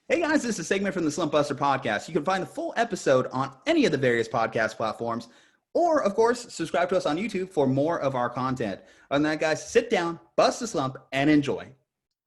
Hey guys, this is a segment from the Slumpbuster Podcast. You can find the full episode on any of the various podcast platforms, or of course, subscribe to us on YouTube for more of our content. Other than that, guys, sit down, bust a slump, and enjoy.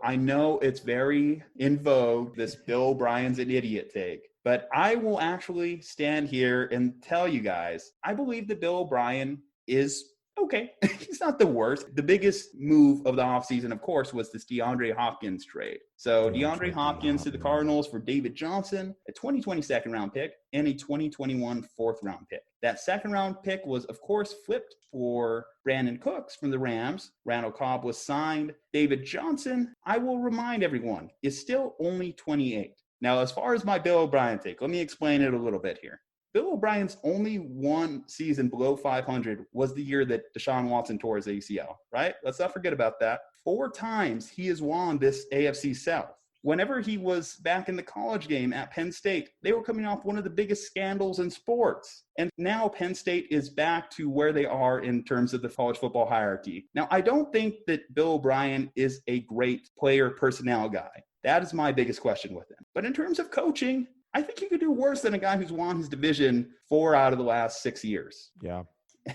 I know it's very in vogue, this Bill O'Brien's an idiot take, but I will actually stand here and tell you guys, I believe that Bill O'Brien is okay. He's not the worst. The biggest move of the offseason, of course, was this DeAndre Hopkins trade. So DeAndre Hopkins to the Cardinals for David Johnson, a 2020 second-round pick, and a 2021 fourth-round pick. That second-round pick was, of course, flipped for Brandon Cooks from the Rams. Randall Cobb was signed. David Johnson, I will remind everyone, is still only 28. Now, as far as my Bill O'Brien take, let me explain it a little bit here. Bill O'Brien's only one season below 500 was the year that Deshaun Watson tore his ACL, right? Let's not forget about that. 4 times he has won this AFC South. Whenever he was back in the college game at Penn State, they were coming off one of the biggest scandals in sports. And now Penn State is back to where they are in terms of the college football hierarchy. Now, I don't think that Bill O'Brien is a great player personnel guy. That is my biggest question with him. But in terms of coaching, I think he could do worse than a guy who's won his division 4 out of the last 6 years. Yeah.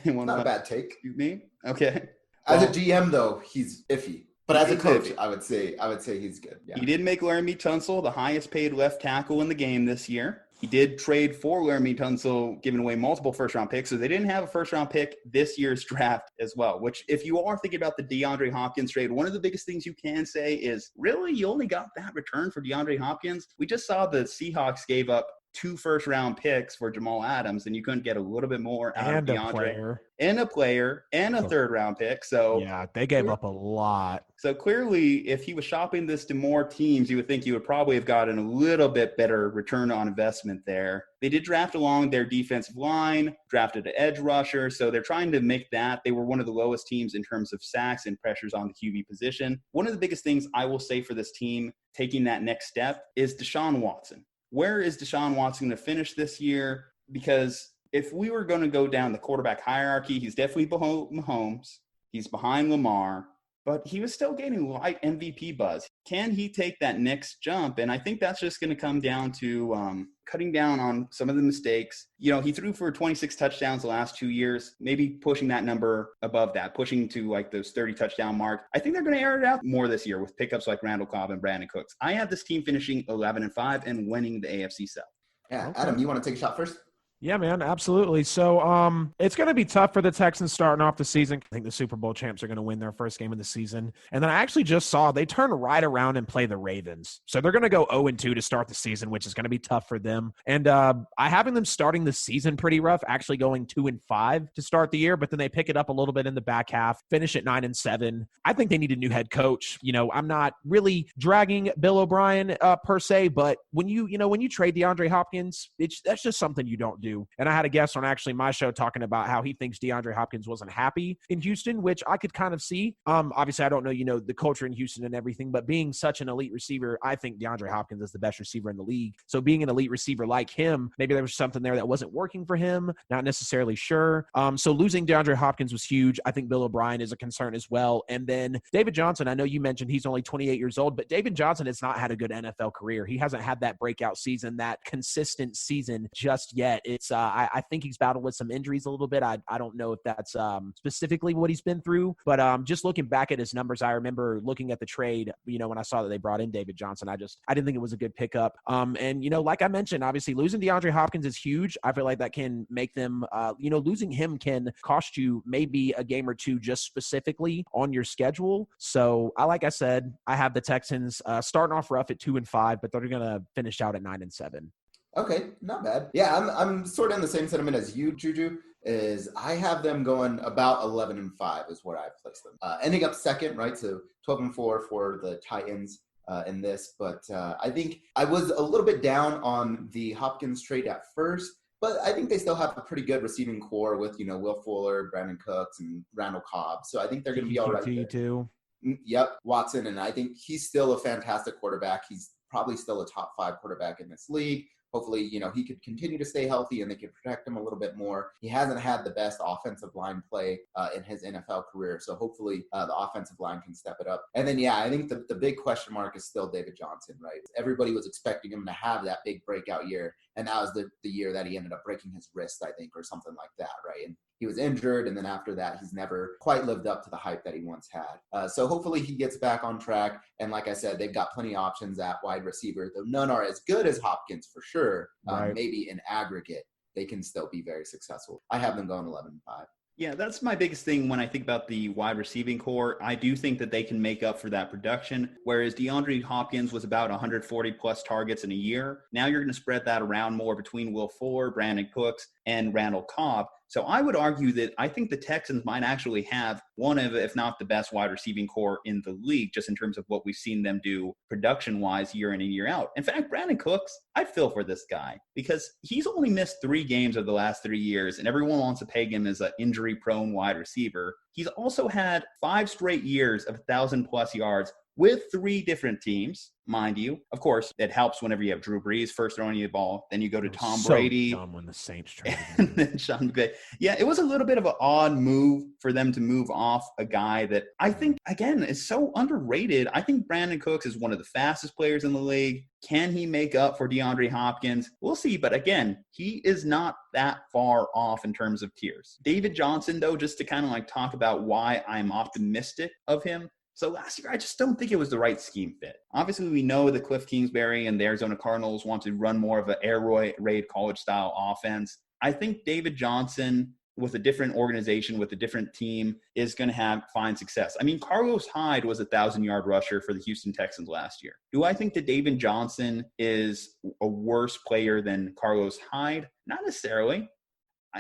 Not a bad take. Excuse me? Okay. As a GM, though, he's iffy. But as a coach, I would say he's good. Yeah. He did make Laramie Tunsil the highest paid left tackle in the game this year. He did trade for Laramie Tunsil, giving away multiple first-round picks. So they didn't have a first-round pick this year's draft as well, which if you are thinking about the DeAndre Hopkins trade, one of the biggest things you can say is, really, you only got that return for DeAndre Hopkins? We just saw the Seahawks gave up 2 first-round picks for Jamal Adams, and you couldn't get a little bit more out of DeAndre. And a player and a third-round pick. So yeah, they gave up a lot. So clearly, if he was shopping this to more teams, you would think he would probably have gotten a little bit better return on investment there. They did draft along their defensive line, drafted an edge rusher, so they're trying to make that. They were one of the lowest teams in terms of sacks and pressures on the QB position. One of the biggest things I will say for this team taking that next step is Deshaun Watson. Where is Deshaun Watson going to finish this year? Because if we were going to go down the quarterback hierarchy, he's definitely behind Mahomes. He's behind Lamar, but he was still getting light MVP buzz. Can he take that next jump? And I think that's just going to come down to cutting down on some of the mistakes. You know, he threw for 26 touchdowns the last 2 years, maybe pushing that number above that, pushing to like those 30 touchdown mark. I think they're going to air it out more this year with pickups like Randall Cobb and Brandon Cooks. I have this team finishing 11-5 and winning the AFC South. Yeah, okay. Adam, you want to take a shot first? Yeah, man, absolutely. So it's going to be tough for the Texans starting off the season. I think the Super Bowl champs are going to win their first game of the season. And then I actually just saw they turn right around and play the Ravens. So they're going to go 0-2 to start the season, which is going to be tough for them. And I having them starting the season pretty rough, actually going 2-5 to start the year, but then they pick it up a little bit in the back half, finish at 9-7. I think they need a new head coach. You know, I'm not really dragging Bill O'Brien per se, but when you trade DeAndre Hopkins, that's just something you don't do. And I had a guest on actually my show talking about how he thinks DeAndre Hopkins wasn't happy in Houston, which I could kind of see. Obviously, I don't know, the culture in Houston and everything, but being such an elite receiver, I think DeAndre Hopkins is the best receiver in the league. So being an elite receiver like him, maybe there was something there that wasn't working for him, not necessarily sure. So losing DeAndre Hopkins was huge. I think Bill O'Brien is a concern as well. And then David Johnson, I know you mentioned he's only 28 years old, but David Johnson has not had a good NFL career. He hasn't had that breakout season, that consistent season just yet. It's I think he's battled with some injuries a little bit. I don't know if that's specifically what he's been through, but just looking back at his numbers, I remember looking at the trade, when I saw that they brought in David Johnson, I didn't think it was a good pickup. And, like I mentioned, obviously losing DeAndre Hopkins is huge. I feel like that can make them, losing him can cost you maybe a game or two just specifically on your schedule. So like I said, I have the Texans starting off rough at 2-5, but they're going to finish out at 9-7. Okay, not bad. Yeah, I'm sort of in the same sentiment as you, Juju, is I have them going about 11-5 is where I've placed them. Ending up second, right? So 12-4 for the Titans in this. But I think I was a little bit down on the Hopkins trade at first, but I think they still have a pretty good receiving core with, Will Fuller, Brandon Cooks, and Randall Cobb. So I think they're going to be all right there. Too. Yep, Watson, and I think he's still a fantastic quarterback. He's probably still a top 5 quarterback in this league. hopefully, he could continue to stay healthy and they could protect him a little bit more. He hasn't had the best offensive line play in his NFL career. So hopefully the offensive line can step it up. And then, I think the big question mark is still David Johnson, right? Everybody was expecting him to have that big breakout year. And that was the year that he ended up breaking his wrist, I think, or something like that, right? And he was injured, and then after that, he's never quite lived up to the hype that he once had. So hopefully he gets back on track. And like I said, they've got plenty of options at wide receiver, though none are as good as Hopkins for sure. Right. Maybe in aggregate, they can still be very successful. I have them going 11-5. Yeah, that's my biggest thing when I think about the wide receiving core. I do think that they can make up for that production, whereas DeAndre Hopkins was about 140 plus targets in a year. Now you're going to spread that around more between Will Fuller, Brandon Cooks, and Randall Cobb. So I would argue that I think the Texans might actually have one of, if not the best wide receiving core in the league, just in terms of what we've seen them do production-wise year in and year out. In fact, Brandon Cooks, I feel for this guy because he's only missed 3 games of the last 3 years, and everyone wants to peg him as an injury-prone wide receiver. He's also had 5 straight years of 1,000-plus yards with 3 different teams, mind you. Of course, it helps whenever you have Drew Brees first throwing you the ball. Then you go to Tom Brady. So dumb when the Saints traded And him. then Sean McVay. Yeah, it was a little bit of an odd move for them to move off a guy that I think, again, is so underrated. I think Brandon Cooks is one of the fastest players in the league. Can he make up for DeAndre Hopkins? We'll see. But again, he is not that far off in terms of tiers. David Johnson, though, just to kind of like talk about why I'm optimistic of him. So last year, I just don't think it was the right scheme fit. Obviously, we know that Cliff Kingsbury and the Arizona Cardinals want to run more of an air raid college-style offense. I think David Johnson, with a different organization, with a different team, is going to find success. I mean, Carlos Hyde was a 1,000-yard rusher for the Houston Texans last year. Do I think that David Johnson is a worse player than Carlos Hyde? Not necessarily.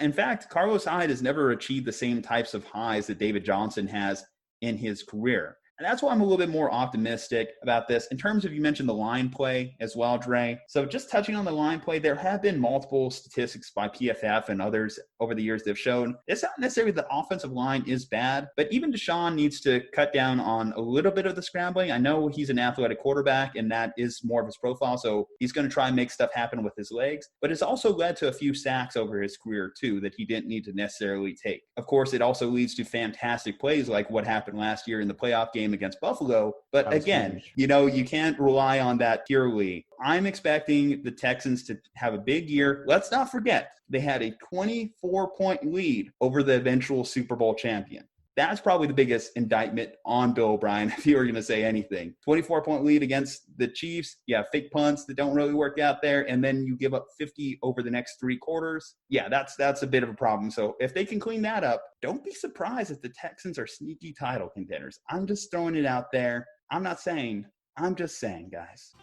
In fact, Carlos Hyde has never achieved the same types of highs that David Johnson has in his career. And that's why I'm a little bit more optimistic about this. In terms of, you mentioned the line play as well, Dre. So just touching on the line play, there have been multiple statistics by PFF and others over the years that have shown it's not necessarily the offensive line is bad, but even Deshaun needs to cut down on a little bit of the scrambling. I know he's an athletic quarterback, and that is more of his profile, so he's going to try and make stuff happen with his legs. But it's also led to a few sacks over his career, too, that he didn't need to necessarily take. Of course, it also leads to fantastic plays like what happened last year in the playoff game against Buffalo. But again, you can't rely on that purely. I'm expecting the Texans to have a big year. Let's not forget, they had a 24-point lead over the eventual Super Bowl champion. That's probably the biggest indictment on Bill O'Brien, if you were going to say anything. 24-point lead against the Chiefs. Yeah, fake punts that don't really work out there. And then you give up 50 over the next 3 quarters. Yeah, that's a bit of a problem. So if they can clean that up, don't be surprised if the Texans are sneaky title contenders. I'm just throwing it out there. I'm just saying, guys.